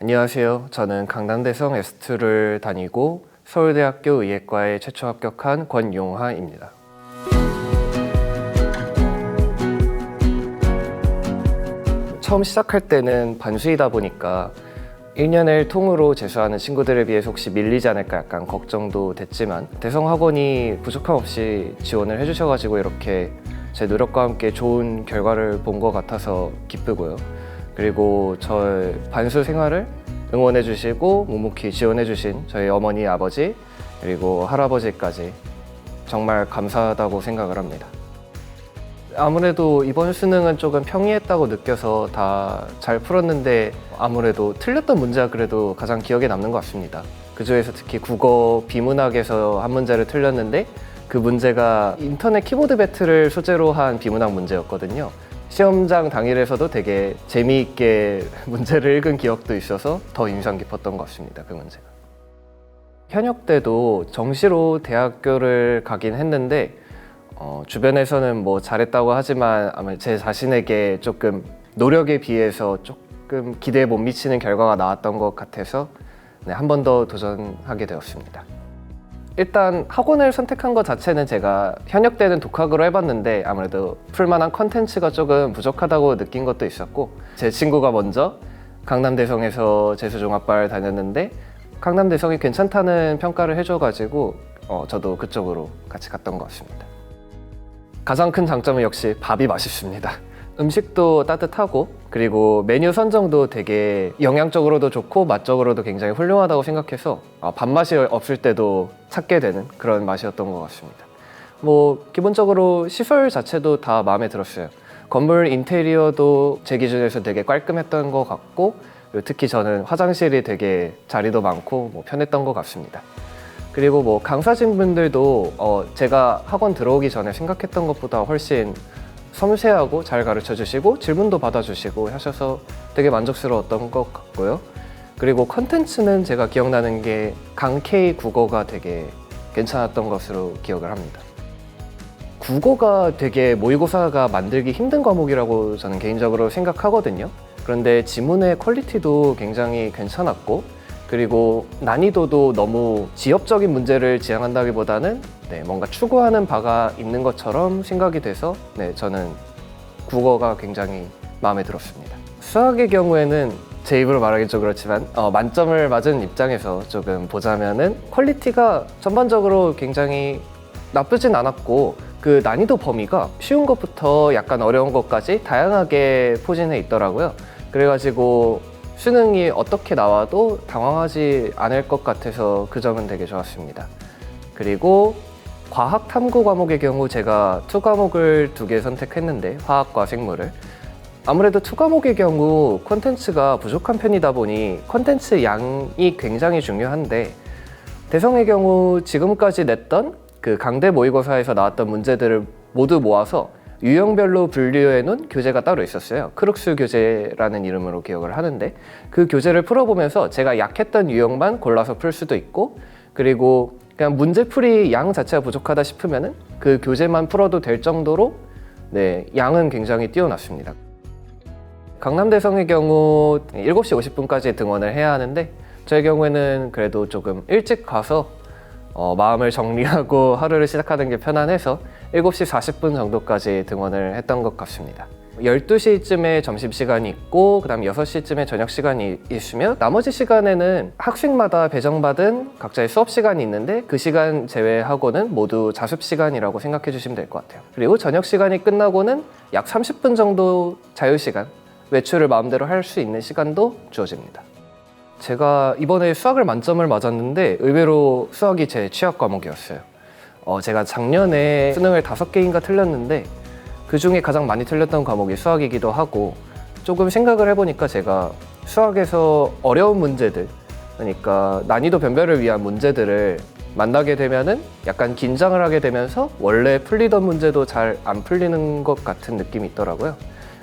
안녕하세요. 저는 강남대성 S2를 다니고 서울대학교 의예과에 최초 합격한 권용하입니다. 처음 시작할 때는 반수이다 보니까 1년을 통으로 재수하는 친구들에 비해서 혹시 밀리지 않을까 약간 걱정도 됐지만 대성학원이 부족함 없이 지원을 해주셔가지고 이렇게 제 노력과 함께 좋은 결과를 본 것 같아서 기쁘고요. 그리고 저의 반수 생활을 응원해 주시고 묵묵히 지원해 주신 저희 어머니, 아버지 그리고 할아버지까지 정말 감사하다고 생각을 합니다. 아무래도 이번 수능은 조금 평이했다고 느껴서 다 잘 풀었는데 아무래도 틀렸던 문제가 그래도 가장 기억에 남는 것 같습니다. 그중에서 특히 국어 비문학에서 한 문제를 틀렸는데 그 문제가 인터넷 키보드 배틀을 소재로 한 비문학 문제였거든요. 시험장 당일에서도 되게 재미있게 문제를 읽은 기억도 있어서 더 인상 깊었던 것 같습니다. 그 문제가. 현역 때도 정시로 대학교를 가긴 했는데 주변에서는 뭐 잘했다고 하지만 아마 제 자신에게 조금 노력에 비해서 조금 기대에 못 미치는 결과가 나왔던 것 같아서 한 번 더 도전하게 되었습니다. 일단 학원을 선택한 것 자체는 제가 현역 때는 독학으로 해봤는데 아무래도 풀만한 컨텐츠가 조금 부족하다고 느낀 것도 있었고 제 친구가 먼저 강남대성에서 재수종합과를 다녔는데 강남대성이 괜찮다는 평가를 해줘가지고 저도 그쪽으로 같이 갔던 것 같습니다. 가장 큰 장점은 역시 밥이 맛있습니다. 음식도 따뜻하고 그리고 메뉴 선정도 되게 영양적으로도 좋고 맛적으로도 굉장히 훌륭하다고 생각해서 밥맛이 없을 때도 찾게 되는 그런 맛이었던 것 같습니다. 뭐 기본적으로 시설 자체도 다 마음에 들었어요. 건물 인테리어도 제 기준에서 되게 깔끔했던 것 같고 특히 저는 화장실이 되게 자리도 많고 편했던 것 같습니다. 그리고 뭐 강사진분들도 제가 학원 들어오기 전에 생각했던 것보다 훨씬 섬세하고 잘 가르쳐 주시고 질문도 받아주시고 하셔서 되게 만족스러웠던 것 같고요. 그리고 컨텐츠는 제가 기억나는 게 강K 국어가 되게 괜찮았던 것으로 기억을 합니다. 국어가 되게 모의고사가 만들기 힘든 과목이라고 저는 개인적으로 생각하거든요. 그런데 지문의 퀄리티도 굉장히 괜찮았고 그리고 난이도도 너무 지엽적인 문제를 지향한다기보다는 뭔가 추구하는 바가 있는 것처럼 생각이 돼서 저는 국어가 굉장히 마음에 들었습니다. 수학의 경우에는 제 입으로 말하긴 좀 그렇지만 만점을 맞은 입장에서 조금 보자면은 퀄리티가 전반적으로 굉장히 나쁘진 않았고 그 난이도 범위가 쉬운 것부터 약간 어려운 것까지 다양하게 포진해 있더라고요. 그래가지고 수능이 어떻게 나와도 당황하지 않을 것 같아서 그 점은 되게 좋았습니다. 그리고 과학 탐구 과목의 경우 제가 2과목을 2개 선택했는데 화학과 생물을 아무래도 2과목의 경우 콘텐츠가 부족한 편이다 보니 콘텐츠 양이 굉장히 중요한데 대성의 경우 지금까지 냈던 그 강대 모의고사에서 나왔던 문제들을 모두 모아서 유형별로 분류해 놓은 교재가 따로 있었어요. 크룩스 교재라는 이름으로 기억을 하는데 그 교재를 풀어보면서 제가 약했던 유형만 골라서 풀 수도 있고 그리고 그냥 문제풀이 양 자체가 부족하다 싶으면은 그 교재만 풀어도 될 정도로 양은 굉장히 뛰어났습니다. 강남대성의 경우 7시 50분까지 등원을 해야 하는데 저의 경우에는 그래도 조금 일찍 가서 마음을 정리하고 하루를 시작하는 게 편안해서 7시 40분 정도까지 등원을 했던 것 같습니다. 12시쯤에 점심시간이 있고 그 다음 6시쯤에 저녁시간이 있으며 나머지 시간에는 학생마다 배정받은 각자의 수업시간이 있는데 그 시간 제외하고는 모두 자습시간이라고 생각해 주시면 될 것 같아요. 그리고 저녁시간이 끝나고는 약 30분 정도 자유시간, 외출을 마음대로 할 수 있는 시간도 주어집니다. 제가 이번에 수학을 만점을 맞았는데 의외로 수학이 제 취약 과목이었어요. 제가 작년에 수능을 5개인가 틀렸는데 그 중에 가장 많이 틀렸던 과목이 수학이기도 하고 조금 생각을 해보니까 제가 수학에서 어려운 문제들 그러니까 난이도 변별을 위한 문제들을 만나게 되면은 약간 긴장을 하게 되면서 원래 풀리던 문제도 잘 안 풀리는 것 같은 느낌이 있더라고요.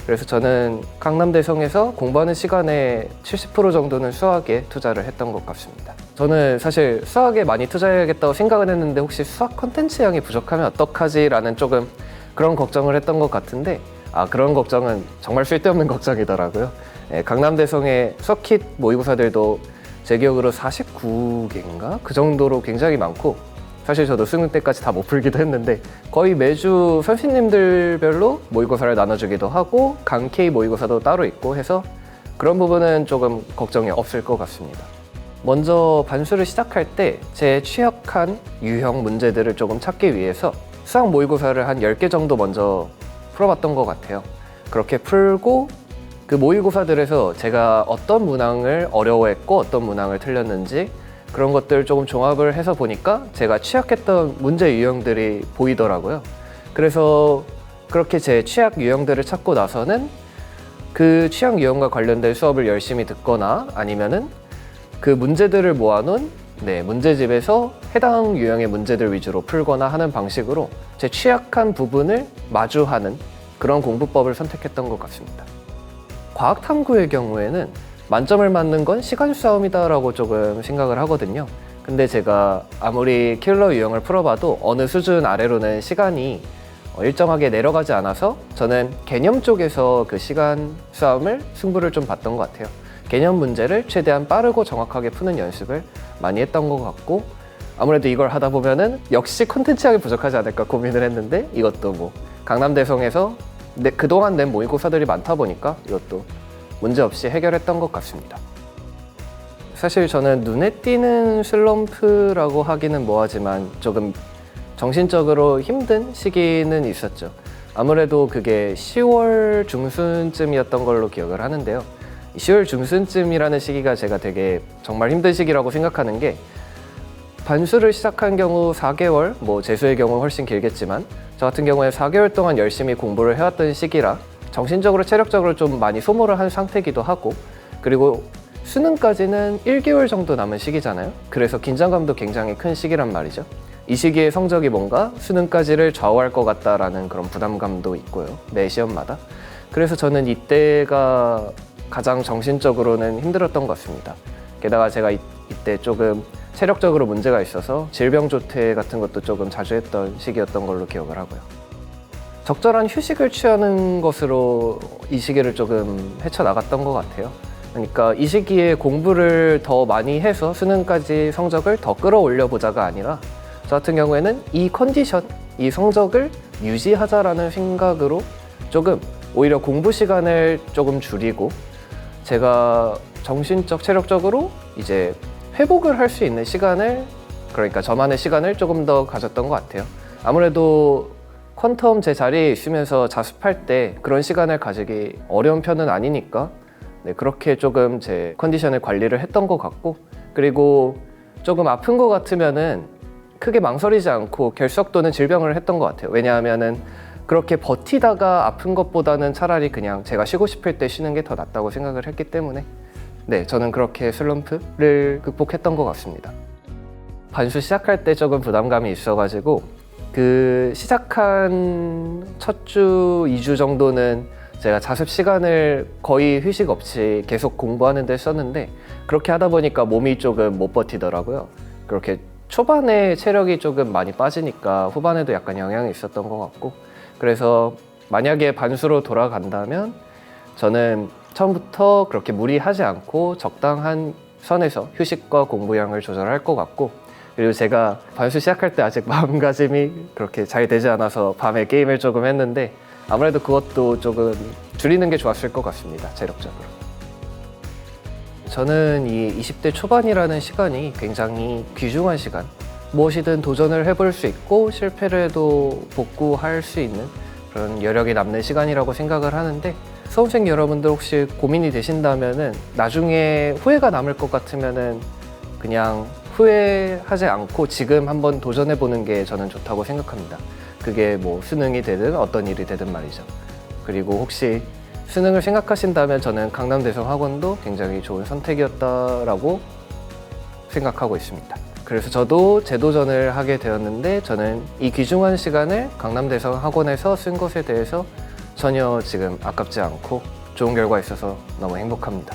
그래서 저는 강남대성에서 공부하는 시간의 70% 정도는 수학에 투자를 했던 것 같습니다. 저는 사실 수학에 많이 투자해야겠다고 생각은 했는데 혹시 수학 콘텐츠 양이 부족하면 어떡하지? 라는 조금 그런 걱정을 했던 것 같은데 그런 걱정은 정말 쓸데없는 걱정이더라고요. 강남대성의 서킷 모의고사들도 제 기억으로 49개인가? 그 정도로 굉장히 많고, 사실 저도 수능 때까지 다 못 풀기도 했는데 거의 매주 선생님들별로 모의고사를 나눠주기도 하고 강K 모의고사도 따로 있고 해서 그런 부분은 조금 걱정이 없을 것 같습니다. 먼저 반수를 시작할 때 제 취약한 유형 문제들을 조금 찾기 위해서 수학 모의고사를 한 10개 정도 먼저 풀어봤던 것 같아요. 그렇게 풀고 그 모의고사들에서 제가 어떤 문항을 어려워했고 어떤 문항을 틀렸는지 그런 것들 조금 종합을 해서 보니까 제가 취약했던 문제 유형들이 보이더라고요. 그래서 그렇게 제 취약 유형들을 찾고 나서는 그 취약 유형과 관련된 수업을 열심히 듣거나 아니면은 그 문제들을 모아놓은 문제집에서 해당 유형의 문제들 위주로 풀거나 하는 방식으로 제 취약한 부분을 마주하는 그런 공부법을 선택했던 것 같습니다. 과학탐구의 경우에는 만점을 맞는 건 시간 싸움이다라고 조금 생각을 하거든요. 근데 제가 아무리 킬러 유형을 풀어봐도 어느 수준 아래로는 시간이 일정하게 내려가지 않아서 저는 개념 쪽에서 그 시간 싸움을 승부를 좀 봤던 것 같아요. 개념 문제를 최대한 빠르고 정확하게 푸는 연습을 많이 했던 것 같고, 아무래도 이걸 하다 보면은 역시 콘텐츠학이 부족하지 않을까 고민을 했는데, 이것도 뭐 강남대성에서 그동안 낸 모의고사들이 많다 보니까 이것도 문제없이 해결했던 것 같습니다. 사실 저는 눈에 띄는 슬럼프라고 하기는 뭐하지만 조금 정신적으로 힘든 시기는 있었죠. 아무래도 그게 10월 중순쯤이었던 걸로 기억을 하는데요. 10월 중순쯤이라는 시기가 제가 되게 정말 힘든 시기라고 생각하는 게, 반수를 시작한 경우 4개월, 뭐 재수의 경우 훨씬 길겠지만 저 같은 경우에 4개월 동안 열심히 공부를 해왔던 시기라 정신적으로 체력적으로 좀 많이 소모를 한 상태이기도 하고, 그리고 수능까지는 1개월 정도 남은 시기잖아요. 그래서 긴장감도 굉장히 큰 시기란 말이죠. 이 시기에 성적이 뭔가 수능까지를 좌우할 것 같다라는 그런 부담감도 있고요, 매 시험마다. 그래서 저는 이때가 가장 정신적으로는 힘들었던 것 같습니다. 게다가 제가 이때 조금 체력적으로 문제가 있어서 질병조퇴 같은 것도 조금 자주 했던 시기였던 걸로 기억을 하고요. 적절한 휴식을 취하는 것으로 이 시기를 조금 헤쳐나갔던 것 같아요. 그러니까 이 시기에 공부를 더 많이 해서 수능까지 성적을 더 끌어올려 보자가 아니라, 저 같은 경우에는 이 컨디션, 이 성적을 유지하자라는 생각으로 조금 오히려 공부 시간을 조금 줄이고 제가 정신적, 체력적으로 이제 회복을 할 수 있는 시간을, 그러니까 저만의 시간을 조금 더 가졌던 것 같아요. 아무래도 퀀텀 제 자리에 있으면서 자습할 때 그런 시간을 가지기 어려운 편은 아니니까 그렇게 조금 제 컨디션을 관리를 했던 것 같고, 그리고 조금 아픈 것 같으면은 크게 망설이지 않고 결석 또는 질병을 했던 것 같아요. 왜냐하면은 그렇게 버티다가 아픈 것보다는 차라리 그냥 제가 쉬고 싶을 때 쉬는 게 더 낫다고 생각을 했기 때문에 저는 그렇게 슬럼프를 극복했던 것 같습니다. 반수 시작할 때 조금 부담감이 있어가지고 그 시작한 첫 주, 2주 정도는 제가 자습 시간을 거의 휴식 없이 계속 공부하는 데 썼는데, 그렇게 하다 보니까 몸이 조금 못 버티더라고요. 그렇게 초반에 체력이 조금 많이 빠지니까 후반에도 약간 영향이 있었던 것 같고, 그래서 만약에 반수로 돌아간다면 저는 처음부터 그렇게 무리하지 않고 적당한 선에서 휴식과 공부량을 조절할 것 같고, 그리고 제가 반수 시작할 때 아직 마음가짐이 그렇게 잘 되지 않아서 밤에 게임을 조금 했는데 아무래도 그것도 조금 줄이는 게 좋았을 것 같습니다, 체력적으로. 저는 이 20대 초반이라는 시간이 굉장히 귀중한 시간, 무엇이든 도전을 해볼 수 있고 실패를 해도 복구할 수 있는 그런 여력이 남는 시간이라고 생각을 하는데, 수험생 여러분들 혹시 고민이 되신다면은 나중에 후회가 남을 것 같으면은 그냥 후회하지 않고 지금 한번 도전해보는 게 저는 좋다고 생각합니다. 그게 뭐 수능이 되든 어떤 일이 되든 말이죠. 그리고 혹시 수능을 생각하신다면 저는 강남대성 학원도 굉장히 좋은 선택이었다라고 생각하고 있습니다. 그래서 저도 재도전을 하게 되었는데, 저는 이 귀중한 시간을 강남대성 학원에서 쓴 것에 대해서 전혀 지금 아깝지 않고 좋은 결과 있어서 너무 행복합니다.